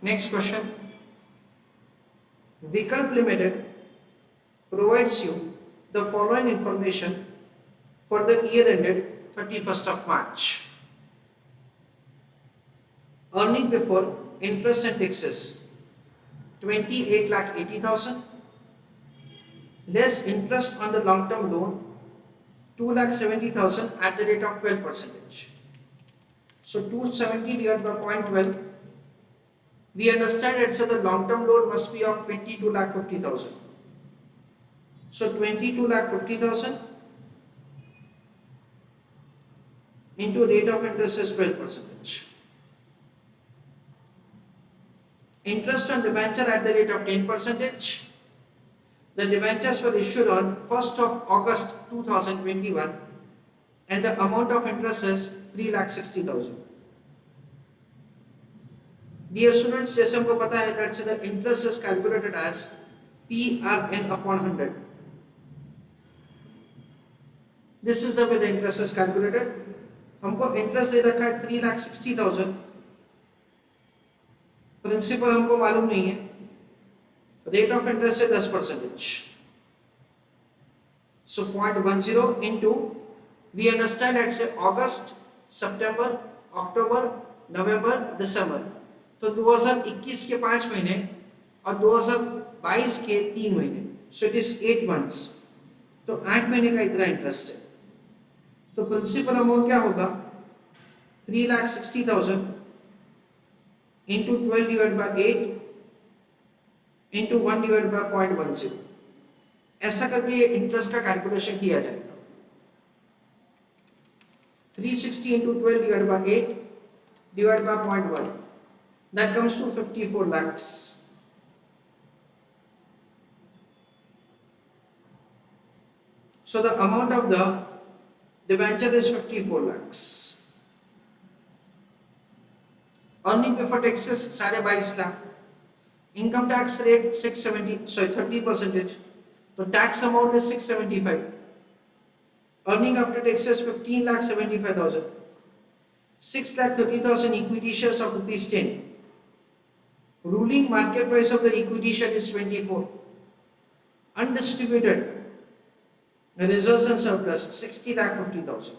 Next question. Vikalp Limited provides you the following information for the year ended 31st of March. Earning before interest and taxes 28,80,000, less interest on the long term loan 2,70,000 at the rate of 12%. So 270 divided by 0.12, we understand it's the long term loan must be of 22,50,000. So 22,50,000 into rate of interest is 12%. Interest on debenture at the rate of 10%. The debentures were issued on 1st of August 2021 and the amount of interest is 3,60,000. Dear students, जैसे हमको पता है that the interest is calculated as PRN upon 100. This is the way the interest is calculated. हमको interest दे रखा है 3,60,000. Principal हमको मालूम नहीं है. Rate of interest है 10%. So 0.10 into, we understand it's August, September, October, November, December. तो 2021 के 5 महीने और 2022 के 3 महीने. So it is 8 months. तो 8 महीने का इतना इंटरेस्ट है. तो प्रिंसिपल अमाउंट क्या होगा? 3,60,000 into 12 divided by 8 into 1 divided by 0.10. ऐसा करके ये इंटरेस्ट का कैलकुलेशन किया जाएगा. 360 into 12 divided by 8 divided by 0.1. That comes to 54 lakhs. So the amount of the debenture is 54 lakhs. Earning before taxes 22.5 lakh. Income tax rate 30%. So tax amount is 675. Earning after taxes 15,75,000. 6,30,000 equity shares of rupees 10. Ruling market price of the equity share is 24. Undistributed reserves and surplus 60,50,000.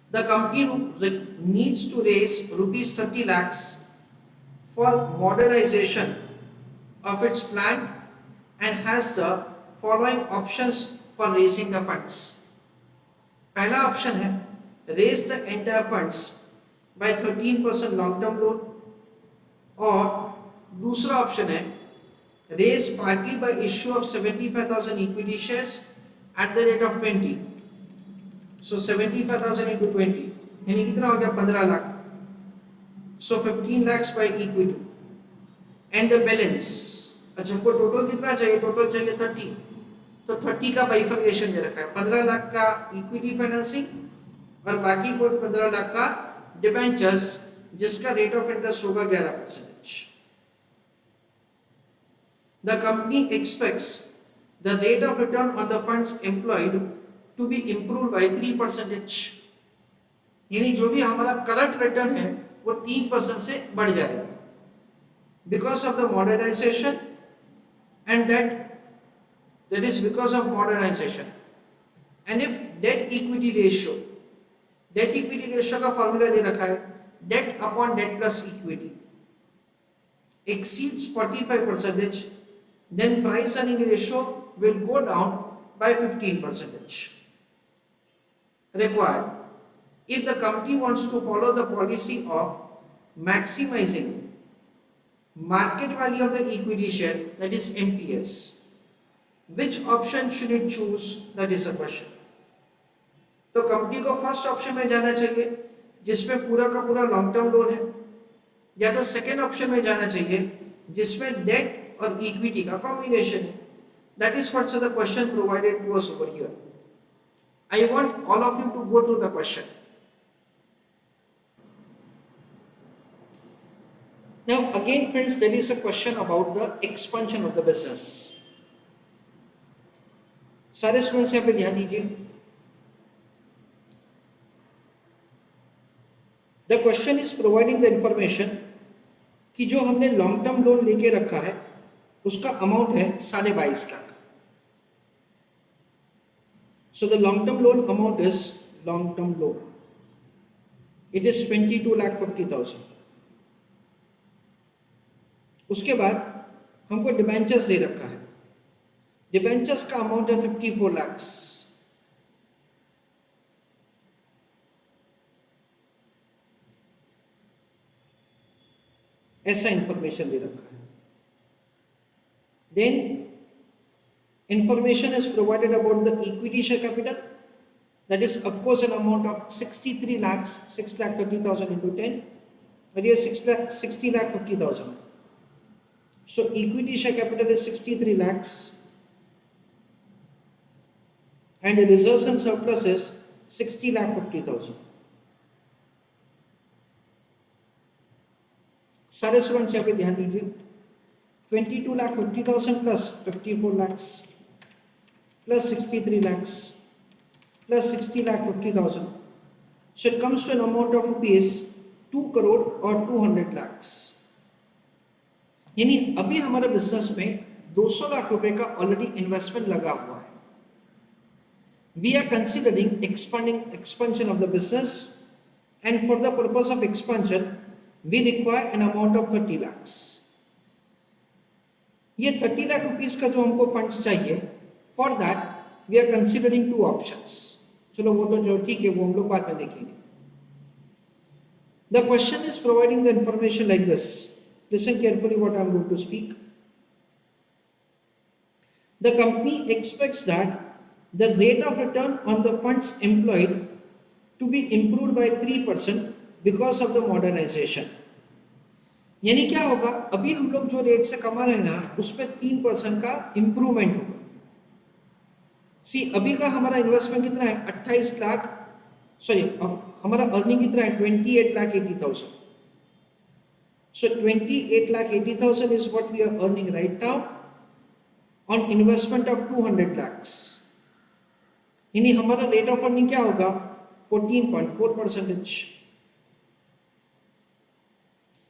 The company needs to raise rupees 30 lakhs for modernization of its plant and has the following options for raising the funds. पहला option है raise the entire funds by 13% long term loan, और दूसरा option है raise partly by issue of 75,000 equity shares at the rate of 20. So 75,000 into 20 यानी कितना हो गया? 15 lakh. So 15 lakhs by equity and the balance. अच्छा हमको टोटल कितना चाहिए? टोटल चाहिए 30. तो 30 का बाइफर्केशन दे रखा है. 15 लाख का इक्विटी फाइनेंसिंग और बाकी को 15 लाख का डिबेंचर्स जिसका रेट ऑफ इंटरेस्ट होगा 11%. The company expects the rate of return on the funds employed to be improved by 3%. यानी जो भी हमारा करंट रिटर्न है वो 3% से बढ़ जाएगा because of the modernization, and that is because of modernization. And if debt equity ratio का फॉर्मूला दे रखा है debt upon debt plus equity exceeds 45%, then price earning ratio will go down by 15%. Required if the company wants to follow the policy of maximizing market value of the equity share, that is MPS. Which option should it choose? That is a question. तो company को first option में जाना चाहिए जिसमें पूरा का पूरा long term loan है, या तो सेकेंड ऑप्शन में जाना चाहिए जिसमें डेट और इक्विटी का कॉम्बिनेशन है. That is what's the question provided to us over here. I want all of you to go through the question. Now again friends, there is a question about the expansion of the business. सारे students यहाँ पे ध्यान दीजिए. The question is providing the information कि जो हमने long term loan लेके रखा है उसका अमाउंट है 22.5 lakh. So the long term loan amount is long term loan. It is 22,50,000. उसके बाद हमको डिबेंचर्स दे रखा है. डिबेंचर्स का अमाउंट है 54 lakhs. ऐसा इंफॉर्मेशन दे रखा है. Then information is provided about the equity share capital, that is of course an amount of 63 lakhs, 6,30,000 into 10, that is 60,50,000. So equity share capital is 63 lakhs and the reserves and surplus is 60,50,000. सारे students यहाँ पे ध्यान दीजिए. 22,50,000 plus 54 lakhs plus 63 lakhs plus 60,50,000. So it comes to an amount of rupees 2 crore or 200 lakhs. यानी अभी हमारे business में 200 लाख रुपए का ऑलरेडी इन्वेस्टमेंट लगा हुआ है. We are considering expansion of the business, and for the purpose of expansion we require an amount of 30 lakhs. ये 30 लाख रुपीस का जो हमको फंड्स चाहिए, for that we are considering 2 options. चलो वो तो जो ठीक है वो हम लोग बाद में देखेंगे. The question is providing the information like this. Listen carefully what I am going to speak. The company expects that the rate of return on the funds employed to be improved by 3% because of the modernisation. यानी क्या होगा, अभी हम लोग जो rate से कमा रहे हैं ना उसमें 3% का इंप्रूवमेंट होगा. सी अभी का हमारा इन्वेस्टमेंट कितना है 28 लाख, सॉरी हमारा अर्निंग कितना है 28,80,000. So 28,80,000 is what we are earning right now on investment of 200 lakhs. यानी हमारा रेट ऑफ अर्निंग क्या होगा 14.4%.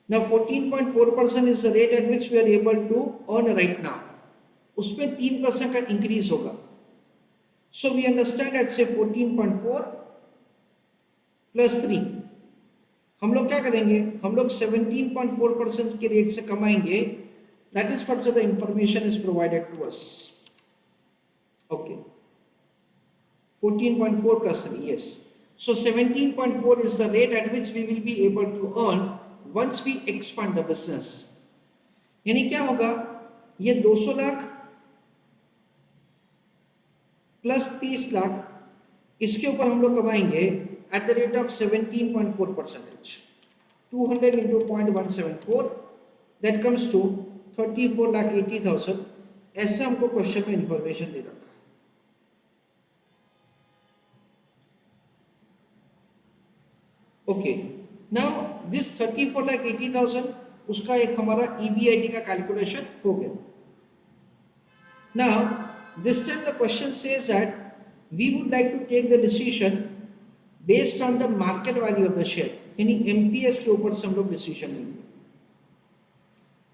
Now 14.4% is the rate at which we are able to earn right now. उसमें 3% का इंक्रीज होगा. So we understand at say 14.4 plus 3. हम लोग क्या करेंगे, हम लोग 17.4% के रेट से कमाएंगे. That is what the information is provided to us. Okay. 14.4 plus 3, yes. So 17.4 is the rate at which we will be able to earn once we expand the business. यानी क्या होगा, ये 200 लाख प्लस 30 लाख, इसके ऊपर हम लोग कमाएंगे at the rate of 17.4%. 200 into 0.174 that comes to 34,80,000. ऐसा हमको क्वेश्चन में इंफॉर्मेशन दे रखा है. ओके, नाउ दिस 34,80,000 उसका एक हमारा EBIT का कैलकुलेशन हो गया. Now this time the question says that we would like to take the decision based on the market value of the share. यानी MPS के ऊपर से हम लोग डिसीजन लेंगे.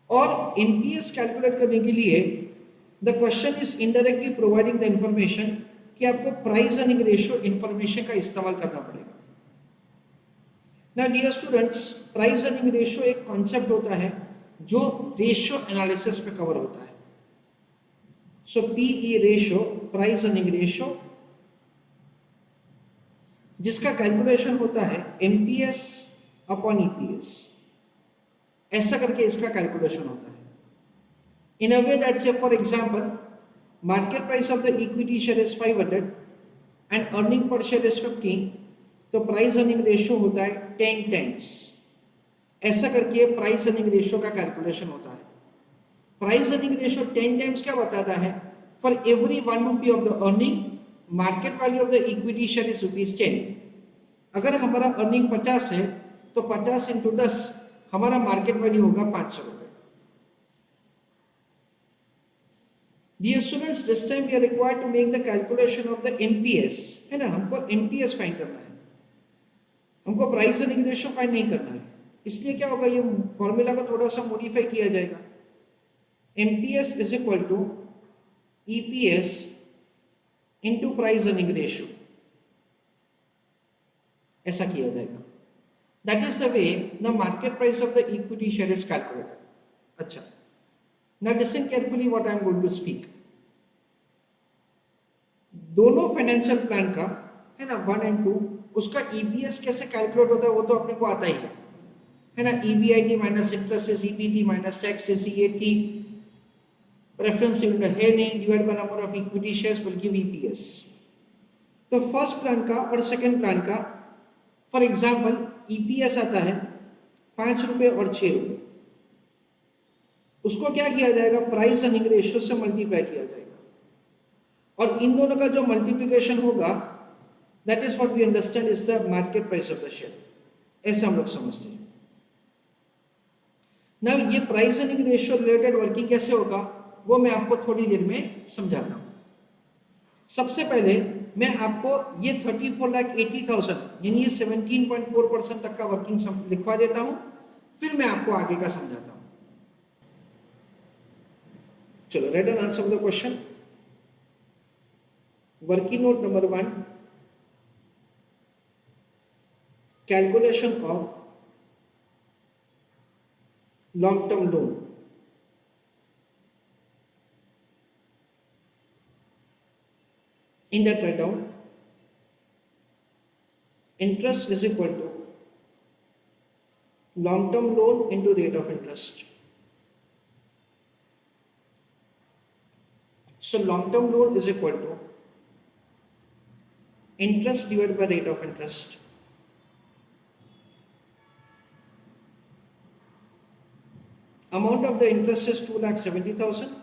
और MPS कैलकुलेट करने के लिए the question is indirectly providing the information कि आपको प्राइस अर्निंग रेशियो इंफॉर्मेशन का इस्तेमाल करना पड़ेगा. ना dear students, price earning ratio एक कॉन्सेप्ट होता है जो रेशियो एनालिसिस पे कवर होता है. So PE ratio, price earning ratio, जिसका कैलकुलेशन होता है MPS अपॉन EPS. ऐसा करके इसका कैलकुलेशन होता है. इन अ वे दैट से for example market price of the equity share is 500 and earning per share is 15, तो प्राइस अर्निंग रेशियो होता है 10 टाइम्स. ऐसा करके प्राइस अर्निंग रेशियो का कैलकुलेशन होता है. प्राइस अर्निंग रेशियो 10 टाइम्स क्या बताता है, for every 1 rupee of the earning market value of the equity share is ₹10. अगर हमारा अर्निंग 50 है तो 50 इंटू 10 हमारा मार्केट वैल्यू होगा 500 रुपये. Dear students, this time we are required to make the calculation of the MPS, है ना. हमको MPS फाइंड करना है, हमको प्राइस अर्निंग रेशियो फाइंड नहीं करना है. इसलिए क्या होगा, ये फॉर्मूला को थोड़ा सा मॉडिफाई किया जाएगा। MPS is equal to EPS into price earning ratio, ऐसा किया जाएगा। That is the way the market price of the equity share is calculated. अच्छा, now listen carefully what I am going to speak. दोनों financial plan का है ना 1 and 2, उसका EPS कैसे कैलकुलेट होता है वो तो अपने को आता ही है ना। EBIT minus interest is EBT minus tax is EAT, preference है नहीं, divide by number of equity shares बल्कि वीपीएस। तो फर्स्ट प्लान का और सेकंड प्लान का फॉर एग्जांपल ईपीएस आता है 5 रुपये और 6 रुपये, उसको क्या किया जाएगा, प्राइस अर्निंग रेशियो से मल्टीप्लाई किया जाएगा, और इन दोनों का जो मल्टीप्लिकेशन होगा that is what we understand is the market price of the share, ऐसे हम लोग समझते हैं। ना ये price earning ratio related working कैसे होगा वो मैं आपको थोड़ी देर में समझाता हूं। सबसे पहले मैं आपको ये 34,80,000 यानी ये 17.4% तक का वर्किंग लिखवा देता हूं, फिर मैं आपको आगे का समझाता हूं। चलो, right and answer the question. Working note number 1, calculation of long term loan. In that write down, interest is equal to long term loan into rate of interest. So long term loan is equal to interest divided by rate of interest. Amount of the interest is 2,70,000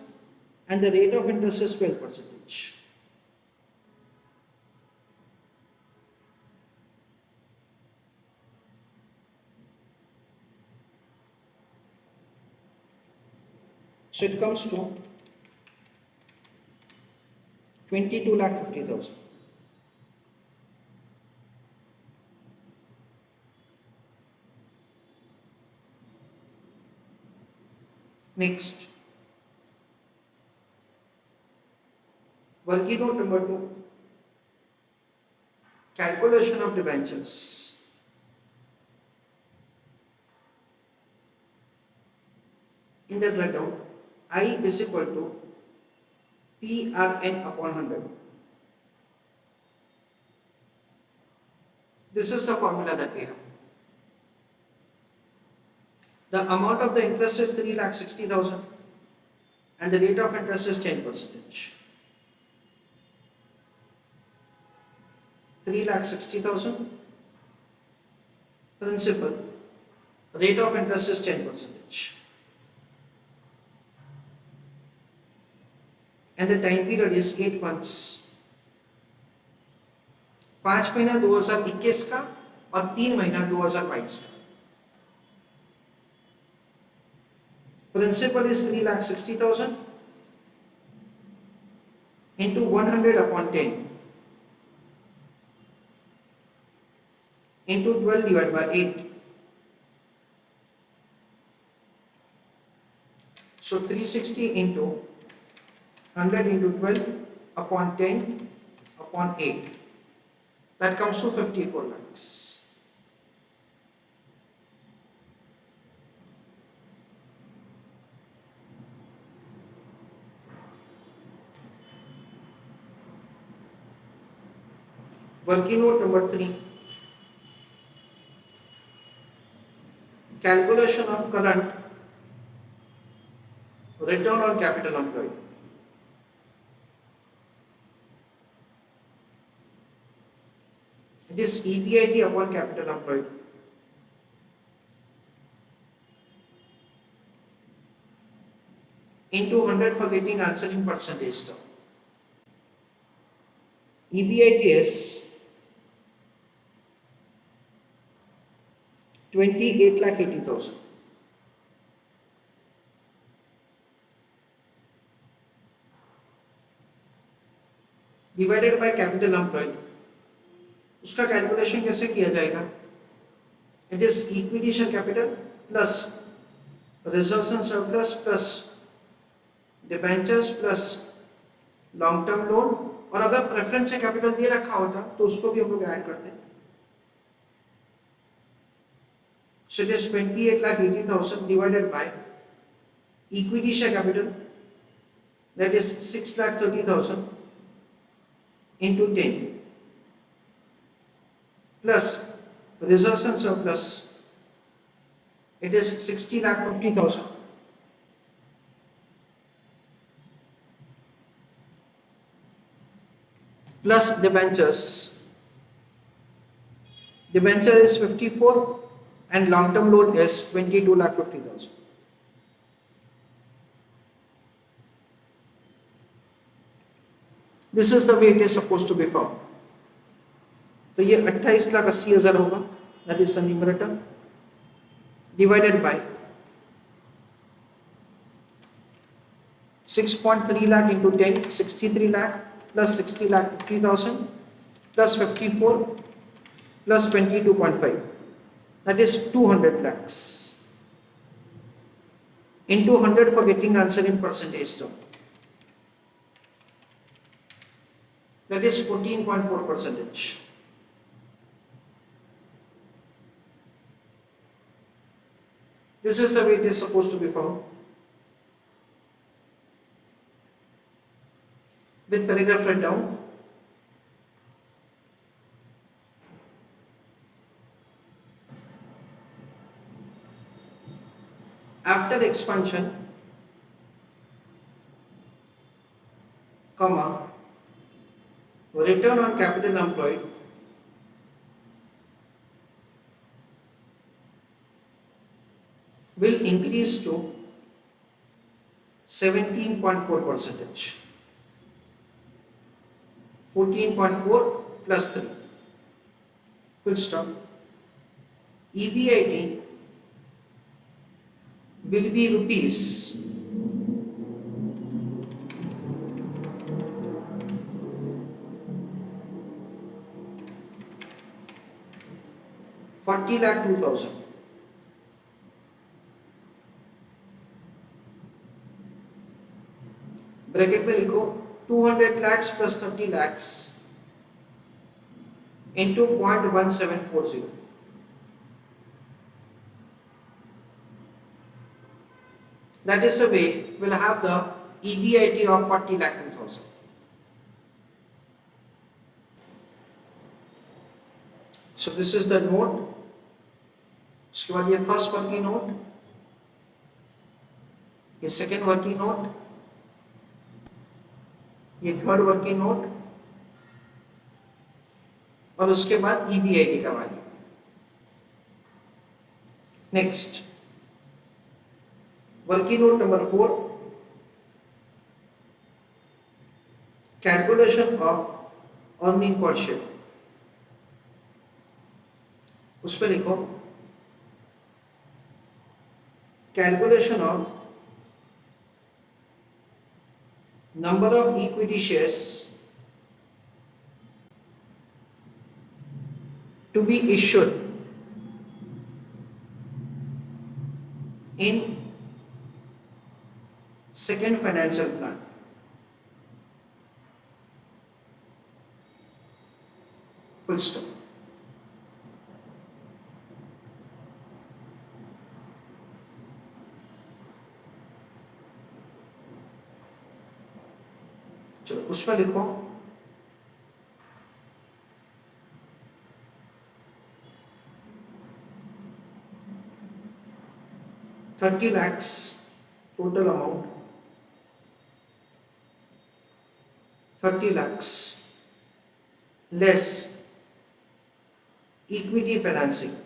and the rate of interest is 12%. So it comes to 22,50,000. Next, working note number 2, calculation of debentures. In that write down, I is equal to PRN upon 100. This is the formula that we have. The amount of the interest is 3,60,000 and the rate of interest is 10%. 3,60,000 principal, rate of interest is 10%. And the time period is 8 months. 5 महीना 2021 का और 3 महीना 2022 का। Principal is 3,60,000 into 100 upon 10 into 12 divided by 8. So 360 into 100 into 12 upon 10 upon 8. That comes to 54 lakhs. Working note number 3, calculation of current return on capital employed. It is EBIT upon capital employed. Into 100 for getting answer in percentage term. EBIT is 28,80,000. Divided by capital employed. उसका calculation कैसे किया जाएगा? It is equity share capital plus reserves and surplus plus debentures plus long term loan, और अगर preference से capital दे रखा होता तो उसको भी हम लोग ऐड करते. So it is 28,80,000 divided by equity share capital, that is 6,30,000 into 10 plus reserves and surplus, it is 60,50,000 plus debentures. Debenture is 54 and long term loan is 22,50,000. This is the way it is supposed to be found. तो ये 28,80,000 होगा, that is the numerator, divided by 6.3 lakh into 10, 63 lakh plus 60,50,000 plus 54 plus 22.5, that is 200 lakhs into 100 for getting answer in percentage term, that is 14.4%. This is the way it is supposed to be found. With paragraph write down. After expansion, comma, return on capital employed will increase to 17.4%. 14.4 plus 3. Full stop. EBIT will be rupees 40,02,000. Bracket में लिखो 200 lakhs plus 30 lakhs into 0.1740. That is the way we'll have the EBIT of 40,02,000. So this is the note. उसके बाद ये first working note, ये second working note, ये third working note, और उसके बाद EBIT का value. Next working note number 4, calculation of earning per share. उसमें लिखो calculation of number of equity shares to be issued in second financial plan. Full stop. चलो उसमें लिखो $30 lakhs total amount, 30 lakhs less equity financing.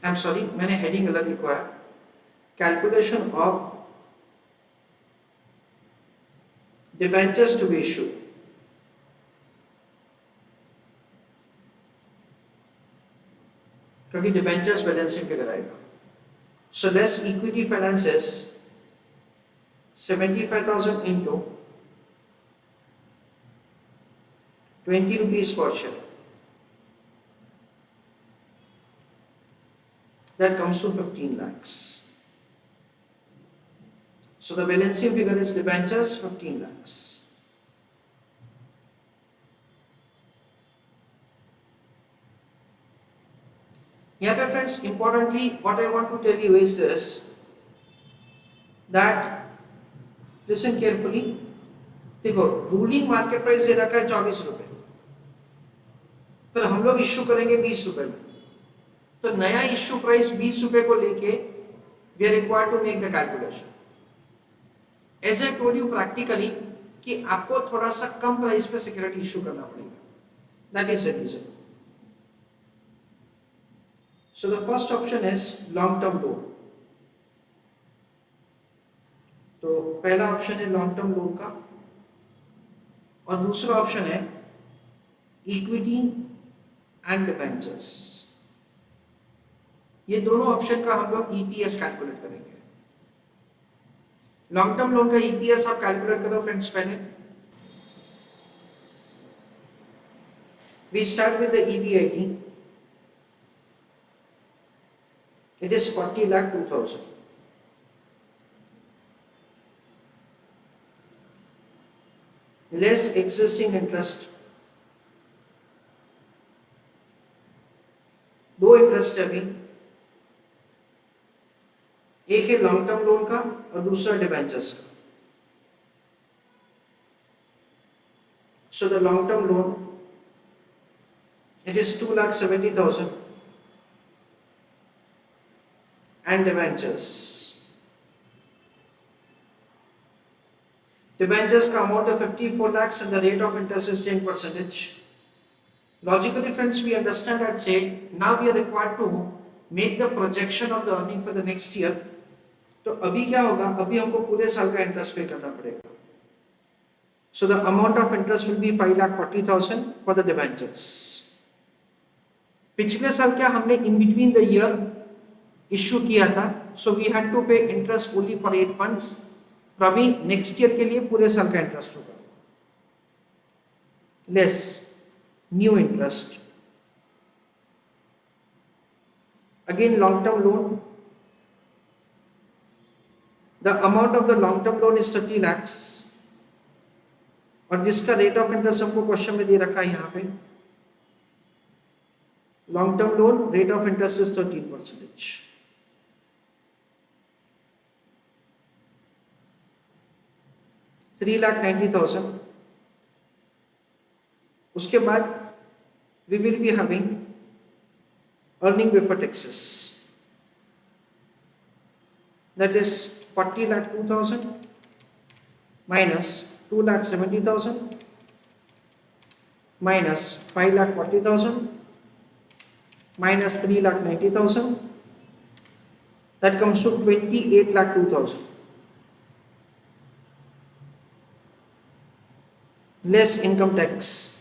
I'm sorry, मैंने heading गलत लिखा है. Calculation of debentures to be issued. क्योंकि debentures balancing figure आएगा. So less equity finances 75,000 into 20 rupees per share. That comes to 15 lakhs. So the balancing figure is debentures 15 lakhs. यहाँ पे friends, importantly what I want to tell you is this, that listen carefully. देखो, ruling market price दे रखा है 24 रुपए, फिर हम लोग issue करेंगे 20 रुपए में, तो नया इश्यू प्राइस 20 रुपए को लेके we are required to make the calculation. As I told you practically कि आपको थोड़ा सा कम प्राइस पे सिक्योरिटी इश्यू करना पड़ेगा. That is the reason. So the first option is long term loan. तो पहला ऑप्शन है लॉन्ग टर्म लोन का, और दूसरा ऑप्शन है इक्विटी एंड डिबेंचर्स. ये दोनों ऑप्शन का हम लोग ईपीएस कैलकुलेट करेंगे. लॉन्ग टर्म लोन का ईपीएस आप कैलकुलेट करो फ्रेंड्स. पहले we start with the EBIT. It is 40,02,000. Less existing interest. दो इंटरेस्ट है अभी, एक है लॉन्ग टर्म लोन का और दूसरा डिबेंचर्स का. So the long term loan, it is 2,70,000. And debentures. Debentures का amount है 54 lakhs and the rate of interest is 10%. Logically friends, we understand that say now we are required to make the projection of the earning for the next year. तो अभी क्या होगा, अभी हमको पूरे साल का इंटरेस्ट पे करना पड़ेगा. So the amount of interest will be 5,40,000 for the debentures. पिछले साल क्या हमने in between the year issue किया था, सो वी हैड टू पे इंटरेस्ट ओनली फॉर 8 months. तो अभी नेक्स्ट ईयर के लिए पूरे साल का इंटरेस्ट होगा, less new interest. Again long term loan, the amount of the long term loan is 30 lakhs, और जिसका रेट ऑफ इंटरेस्ट हमको क्वेश्चन में दे रखा है यहाँ पे. Long term loan rate of interest is 13%. 3,90,000. उसके बाद we will be having earning before taxes, that is 40,02,000 minus 2,70,000 minus 5,40,000 minus 3,90,000. that comes to 28,02,000. less income tax.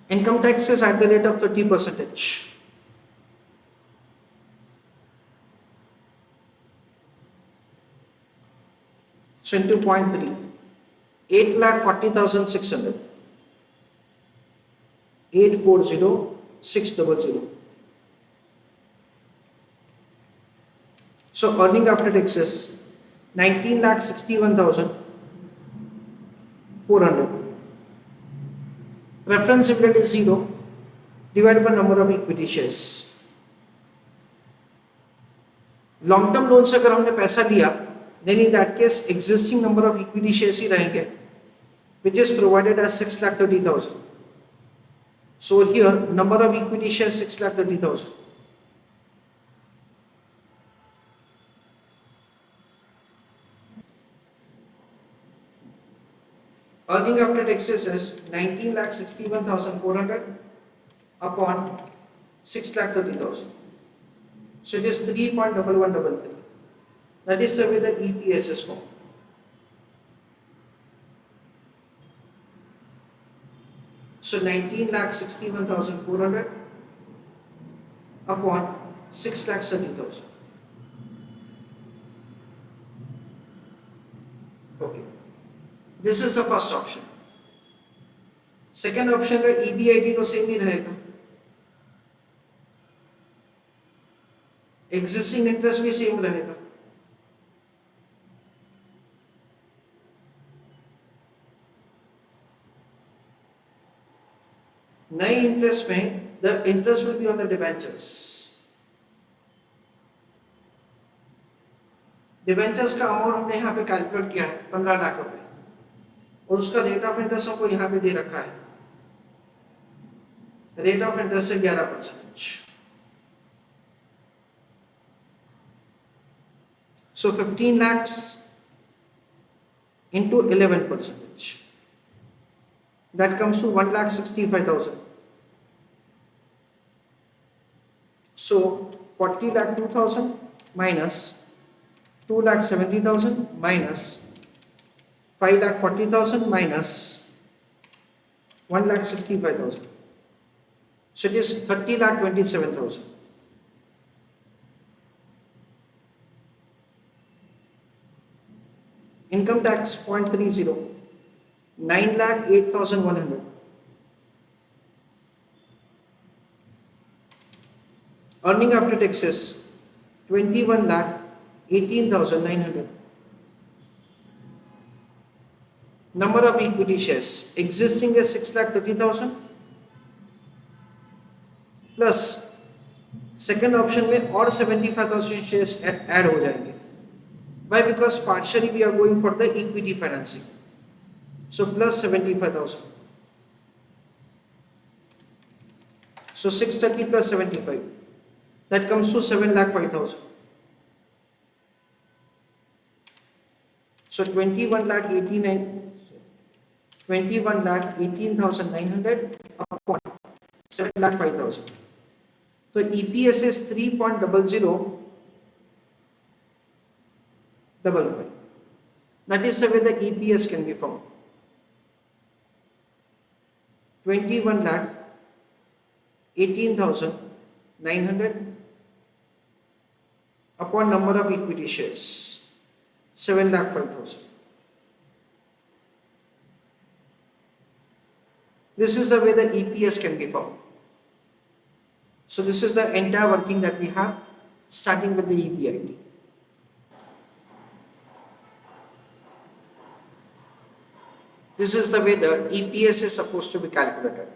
Income tax is at the rate of 30%. So into 0.3, 8,40,600, 840,600. So earning after taxes 19,61,400. Preference dividend is 0 divided by number of equity shares. Long term loan से अगर हमने पैसा लिया, then in that case existing number of equity shares ही रहेंगे, which is provided as 6,30,000. So here number of equity shares 6,30,000. Earning after taxes is 19,61,400 upon 6,30,000. So it is 3.1133. That is the way the EPS is formed. So 19,61,400 upon 6,30,000. Okay. This is the first option. Second option का EBIT तो same ही रहेगा, existing interest भी same रहेगा। नए interest में the interest will be on the debentures. Debentures का amount हमने यहाँ पे कैलकुलेट किया है 15 लाख रुपए, और उसका रेट ऑफ इंटरेस्ट हमको यहाँ पे दे रखा है, रेट ऑफ इंटरेस्ट से 11%। So 15 lakhs into 11%, that comes to 1,65,000. So 40 lakh 2,000 minus 2,70,000 minus 5,40,000 minus 1,65,000. So it is 30,27,000. Income tax 0.30, 9,08,100. Earning after taxes 21,18,900. Number of equity shares existing is 6,30,000 plus second option में और 75,000 shares add हो जाएंगे। Why? Because partially we are going for the equity financing. So plus 75,000. So 630 plus 75. That comes to 7,05,000. So 21,18,900 upon 7,05,000. So EPS is 3.0055. That is the way the EPS can be found. 21,18,900 upon number of equity shares 7,05,000. This is the way the EPS can be found. So this is the entire working that we have, starting with the EBIT. This is the way the EPS is supposed to be calculated.